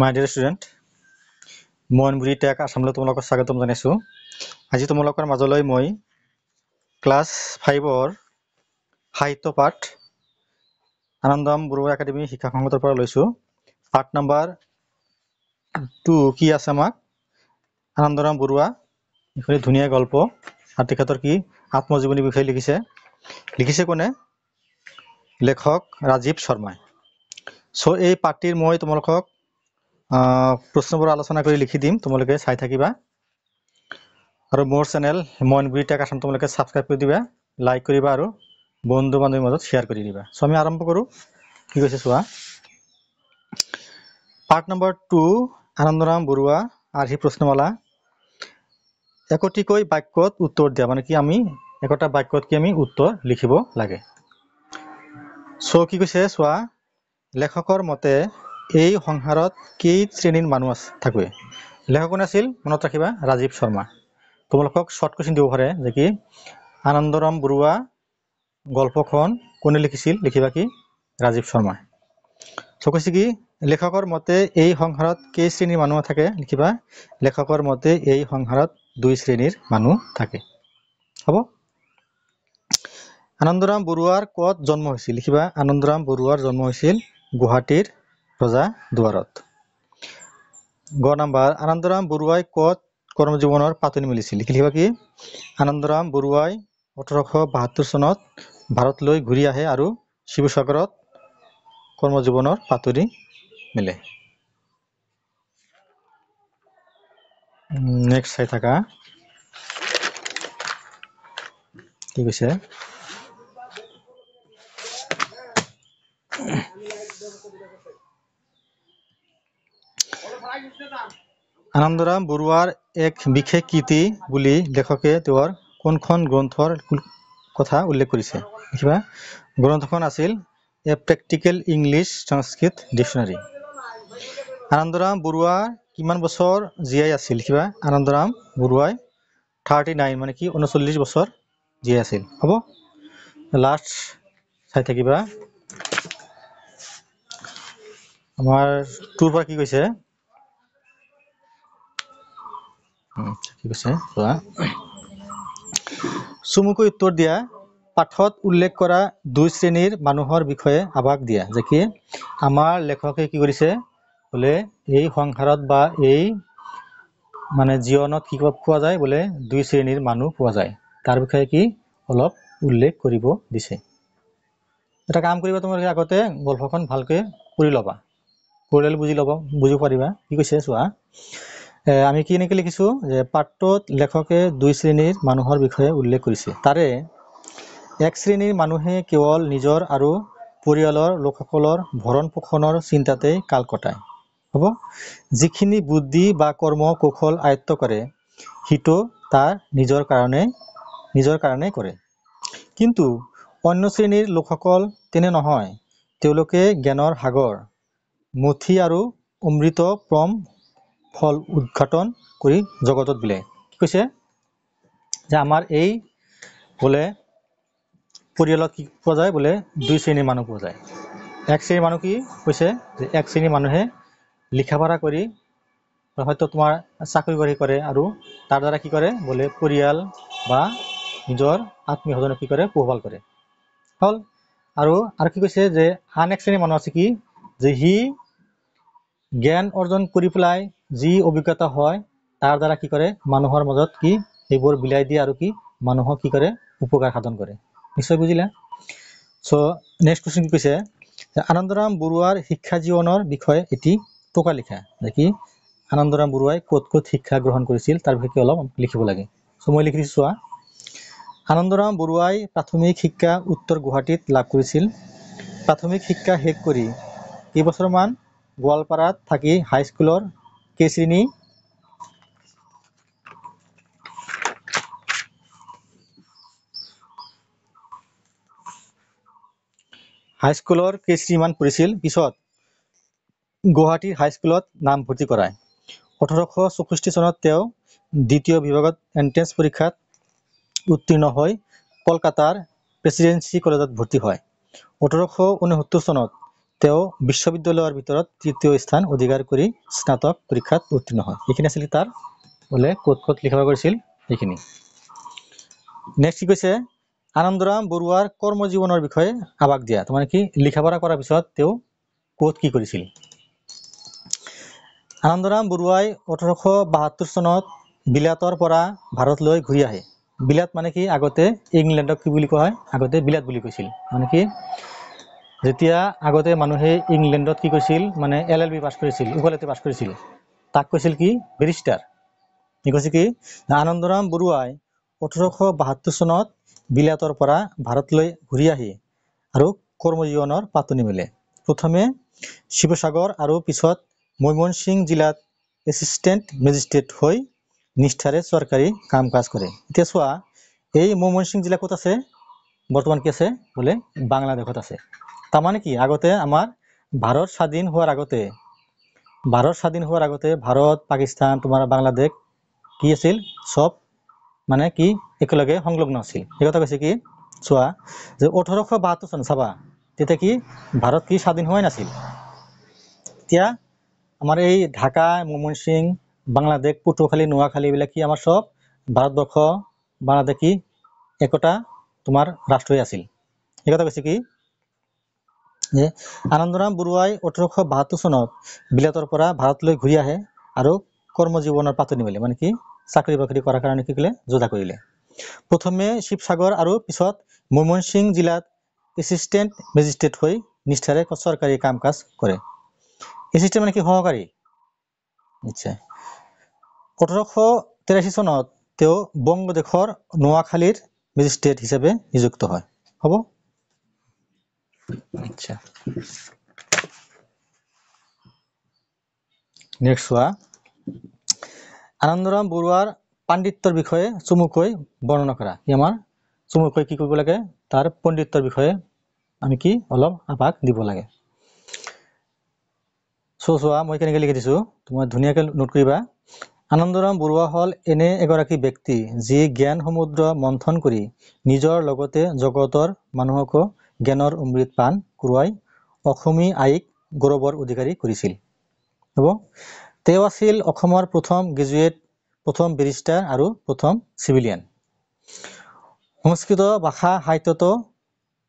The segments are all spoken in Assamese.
My dear student, মইনবুৰি টেক আসামলৈ তোমালোকক স্বাগতম জনাইছো। আজি তোমালোকৰ মাজলৈ মই ক্লাছ 5ৰ সাহিত্য পাঠ আনন্দৰাম বৰুৱা একাডেমী শিক্ষা সংগঠনৰ পৰা লৈছো। পাঠ নম্বৰ 2 কি আছে আমাক আনন্দৰাম বৰুৱা এখন ধুনীয়া গল্প আৰু তেখেতৰ কি আত্মজীৱনী বিষয়ে লিখিছে কোনে লেখক ৰাজীৱ শৰ্মাই। সো এই পাঠটিৰ মই তোমালোকক প্ৰশ্নবোৰ আলোচনা কৰি লিখি দিম, তোমালোকে চাই থাকিবা আৰু মোৰ চেনেল মইনবুৰি টেক আসাম তোমালোকে সাবস্ক্ৰাইব কৰি দিবা, লাইক কৰিবা আৰু বন্ধু বান্ধৱীৰ মাজত শ্বেয়াৰ কৰি দিবা। সো আমি আৰম্ভ কৰো। কি কৈছে চোৱা, পাঠ নম্বৰ 2 আনন্দৰাম বৰুৱা আৰু এই প্ৰশ্নমালা একটিকৈ বাক্যত উত্তৰ দিয়া, মানে কি আমি একটা বাক্যত কি আমি উত্তৰ লিখিব লাগে। সো কি কৈছে চোৱা, লেখকৰ মতে এই সংসাৰত কেই শ্ৰেণীৰ মানুহ থাকে। লেখক কোন আছিল মনত ৰাখিবা, ৰাজীৱ শৰ্মা। তোমালোকক শৰ্ট কুৱেশ্যন দিব পাৰে যে কি আনন্দৰাম বৰুৱা গল্পখন কোনে লিখিছিল, লিখিবা কি ৰাজীৱ শৰ্মা। সো কৈছে কি লেখকৰ মতে এই সংসাৰত কেই শ্ৰেণীৰ মানুহ থাকে, লিখিবা লেখকৰ মতে এই সংসাৰত 2 শ্ৰেণীৰ মানুহ থাকে। হ'ব। আনন্দৰাম বৰুৱাৰ ক'ত জন্ম হৈছিল, লিখিবা আনন্দৰাম বৰুৱাৰ জন্ম হৈছিল গুৱাহাটীৰ ৰজা দুৱাৰত। গ নম্বৰ আনন্দৰাম বৰুৱাই ক'ত কৰ্মজীৱনৰ পাতনি মেলিছিল, লিখিবা কি আনন্দৰাম বৰুৱাই 1872 চনত ভাৰতলৈ ঘূৰি আহে আৰু শিৱসাগৰত কৰ্মজীৱনৰ পাতনি মেলে। নেক্সট চাই থাকা কি কৈছে, আনন্দৰাম বৰুৱাৰ এক বিশেষ কীৰ্তি বুলি লেখকে তেওঁৰ কোনখন গ্ৰন্থৰ কথা উল্লেখ কৰিছে, লিখিবা গ্ৰন্থখন আছিল এ প্ৰেক্টিকেল ইংলিছ সংস্কৃত ডিকশ্যনাৰী। আনন্দৰাম বৰুৱা কিমান বছৰ জীয়াই আছিল, লিখিবা আনন্দৰাম বৰুৱাই 39 মানে কি 39 বছৰ জীয়াই আছিল। হ'ব। লাষ্ট চাই থাকিবা আমাৰ টুৰ পৰা কি কৈছে, চমুকৈ উত্তৰ দিয়া পাঠত উল্লেখ কৰা 2 শ্ৰেণীৰ মানুহৰ বিষয়ে আভাস দিয়া। যে কি আমাৰ লেখকে কি কৰিছে বোলে এই সংসাৰত বা এই মানে জীৱনত কি পোৱা যায় বোলে 2 শ্ৰেণীৰ মানুহ পোৱা যায়, তাৰ বিষয়ে কি অলপ উল্লেখ কৰিব দিছে। এটা কাম কৰিবা, তোমালোকে আগতে গল্পখন ভালকৈ পঢ়ি ল'বা, পঢ়িলে বুজি পাৰিবা। কি কৈছে চোৱা, আমি কি এনেকৈ লিখিছো যে পাঠটোত লেখকে 2 শ্ৰেণীৰ মানুহৰ বিষয়ে উল্লেখ কৰিছে। তাৰে এক শ্ৰেণীৰ মানুহে কেৱল নিজৰ আৰু পৰিয়ালৰ লোকসকলৰ ভৰণ পোষণৰ চিন্তাতে কাল কটায়। হ'ব। যিখিনি বুদ্ধি বা কৰ্ম কৌশল আয়ত্ত কৰে সিটো তাৰ নিজৰ কাৰণে কৰে। কিন্তু অন্য শ্ৰেণীৰ লোকসকল তেনে নহয়, তেওঁলোকে জ্ঞানৰ সাগৰ মথি আৰু অমৃত প্ৰম ফল উদ্ঘাটন কৰি জগতত বিলায়। কি কৈছে যে আমাৰ এই বোলে পৰিয়ালত কি পোৱা যায় বোলে 2 শ্ৰেণীৰ মানুহ পোৱা যায়। এক শ্ৰেণীৰ মানুহ কি কৈছে যে এক শ্ৰেণীৰ মানুহে লিখা পঢ়া কৰি হয়তো তোমাৰ চাকৰি বাকৰি কৰে আৰু তাৰ দ্বাৰা কি কৰে বোলে পৰিয়াল বা নিজৰ আত্মীয় স্বজনক কি কৰে পোহপাল কৰে হল। আৰু কি কৈছে যে আন এক শ্ৰেণীৰ মানুহ আছে কি যে সি জ্ঞান অৰ্জন কৰি পেলাই যি অভিজ্ঞতা হয় তাৰ দ্বাৰা কি কৰে মানুহৰ মাজত কি সেইবোৰ বিলাই দিয়ে আৰু কি মানুহক কি কৰে উপকাৰ সাধন কৰে। নিশ্চয় বুজিলা। সো নেক্সট কোৱেশ্চন কি কৈছে, আনন্দৰাম বৰুৱাৰ শিক্ষা জীৱনৰ বিষয়ে এটি টোকা লিখা। যে কি আনন্দৰাম বৰুৱাই ক'ত শিক্ষা গ্ৰহণ কৰিছিল তাৰ বিষয়ে অলপ লিখিব লাগে। সো মই লিখি দিছো চোৱা, আনন্দৰাম বৰুৱাই প্ৰাথমিক শিক্ষা উত্তৰ গুৱাহাটীত লাভ কৰিছিল। প্ৰাথমিক শিক্ষা শেষ কৰি কেইবছৰমান গোৱালপাৰাত থাকি হাইস্কুলৰ কেই শ্ৰেণী মান পঢ়িছিল, পিছত গুৱাহাটীৰ হাইস্কুলত নামভৰ্তি কৰায়। 1864 চনত তেওঁ দ্বিতীয় বিভাগত এন্ট্ৰেন্স পৰীক্ষাত উত্তীৰ্ণ হৈ কলকাতাৰ প্ৰেচিডেন্সি কলেজত ভৰ্তি হয়। 1869 চনত তেওঁ বিশ্ববিদ্যালয়ৰ ভিতৰত তৃতীয় স্থান অধিকাৰ কৰি স্নাতক পৰীক্ষাত উত্তীৰ্ণ হয়। এইখিনি আছিল তাৰ বোলে ক'ত ক'ত লিখা কৰিছিল এইখিনি। নেক্সট কি কৈছে, আনন্দৰাম বৰুৱাৰ কৰ্মজীৱনৰ বিষয়ে আভাস দিয়া। তাৰমানে কি লিখা পঢ়া কৰাৰ পিছত তেওঁ ক'ত কি কৰিছিল। আনন্দৰাম বৰুৱাই 1872 চনত বিলাতৰ পৰা ভাৰতলৈ ঘূৰি আহে। বিলাত মানে কি আগতে ইংলেণ্ডক কি বুলি কোৱা হয়, আগতে বিলাত বুলি কৈছিল। মানে কি যেতিয়া আগতে মানুহে ইংলেণ্ডত কি কৈছিল, মানে LLB পাছ কৰিছিল, উকলতি পাছ কৰিছিল, তাক কৈছিল কি বেৰিষ্টাৰ। কি কৈছে কি আনন্দৰাম বৰুৱাই 1872 চনত বিলাতৰ পৰা ভাৰতলৈ ঘূৰি আহি আৰু কৰ্মজীৱনৰ পাতনি মেলে। প্ৰথমে শিৱসাগৰ আৰু পিছত ময়মনসিং জিলাত এছিষ্টেণ্ট মেজিষ্ট্ৰেট হৈ নিষ্ঠাৰে চৰকাৰী কাম কাজ কৰে। এতিয়া চোৱা, এই ময়মনসিং জিলা ক'ত আছে, বৰ্তমান কি আছে বোলে বাংলাদেশত আছে। তাৰমানে কি আগতে আমাৰ ভাৰত স্বাধীন হোৱাৰ আগতে ভাৰত পাকিস্তান তোমাৰ বাংলাদেশ কি আছিল, সব মানে কি একেলগে সংলগ্ন আছিল। এই কথা কৈছে কি চোৱা যে 1872 চন চাবা, তেতিয়া কি ভাৰত কি স্বাধীন হোৱাই নাছিল। এতিয়া আমাৰ এই ঢাকা, ময়মনসিং, বাংলাদেশ, পটুখালি, নোয়াখালী এইবিলাক কি আমাৰ সব ভাৰতবৰ্ষ বাংলাদেশ কি একতা তোমাৰ ৰাষ্ট্ৰই আছিল। এই কথা কৈছে কি যে আনন্দৰাম বৰুৱাই 1872 চনত বিলাতৰ পৰা ভাৰতলৈ ঘূৰি আহে আৰু কৰ্মজীৱনৰ পাতনি মেলে। মানে কি চাকৰি বাকৰি কৰাৰ কাৰণে কি কৰিলে, যোজা কৰিলে। প্ৰথমে শিৱসাগৰ আৰু পিছত ময়মনসিং জিলাত এছিষ্টেণ্ট মেজিষ্ট্ৰেট হৈ নিষ্ঠাৰে চৰকাৰী কাম কাজ কৰে। এছিষ্টেণ্ট মানে কি সহকাৰী। নিশ্চয় 1883 চনত তেওঁ বংগদেশৰ নোয়াখালীৰ মেজিষ্ট্ৰেট হিচাপে নিযুক্ত হয়। হ'ব। আচ্ছা, নেক্সট চোৱা, আনন্দৰাম বৰুৱাৰ পাণ্ডিত্যৰ বিষয়ে চমুকৈ বৰ্ণনা কৰা। কি আমাৰ চমুকৈ কি কৰিব লাগে, তাৰ পণ্ডিত্যৰ বিষয়ে আমি কি অলপ আভাস দিব লাগে। চোৱা মই কেনেকৈ লিখি দিছো, তুমি ধুনীয়াকৈ নোট কৰিবা। আনন্দৰাম বৰুৱা হ'ল এনে এগৰাকী ব্যক্তি যি জ্ঞান সমুদ্ৰ মন্থন কৰি নিজৰ লগতে জগতৰ মানুহকো জ্ঞানৰ অমৃত পান কৰোৱাই অসমী আইক গৌৰৱৰ অধিকাৰী কৰিছিল। হ'ব। তেওঁ আছিল অসমৰ প্ৰথম গ্ৰেজুৱেট, প্ৰথম বেৰিষ্টাৰ আৰু প্ৰথম চিভিলিয়ান। সংস্কৃত ভাষা সাহিত্যতো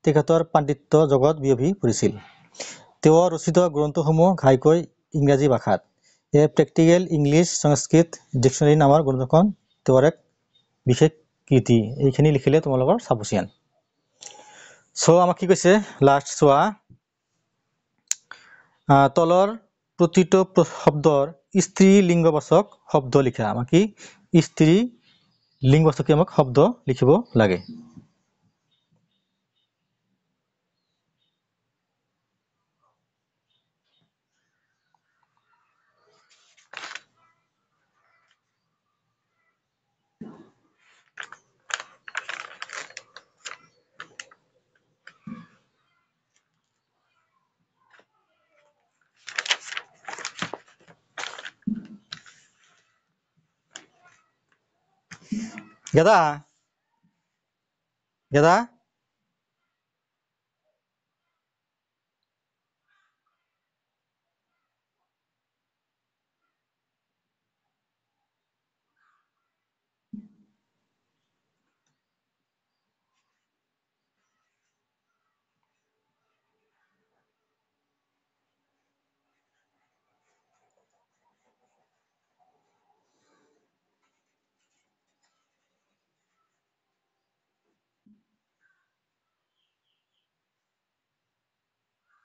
তেখেতৰ পাণ্ডিত্য জগত বিয়পি পৰিছিল। তেওঁ ৰচিত গ্ৰন্থসমূহ ঘাইকৈ ইংৰাজী ভাষাত। এই প্ৰেক্টিকেল ইংলিছ সংস্কৃত ডিকশ্যনেৰী নামৰ গ্ৰন্থখন তেওঁৰ এক বিশেষ কৃতি। এইখিনি লিখিলে তোমালোকৰ চাবচিয়ান। আমাক কি কৈছে লাষ্ট চোৱা, তলৰ প্ৰতিটো শব্দৰ স্ত্ৰী লিংগবাচক শব্দ লিখা। আমাক কি স্ত্ৰী লিংগবাচক আমাক শব্দ লিখিব লাগে। গেদা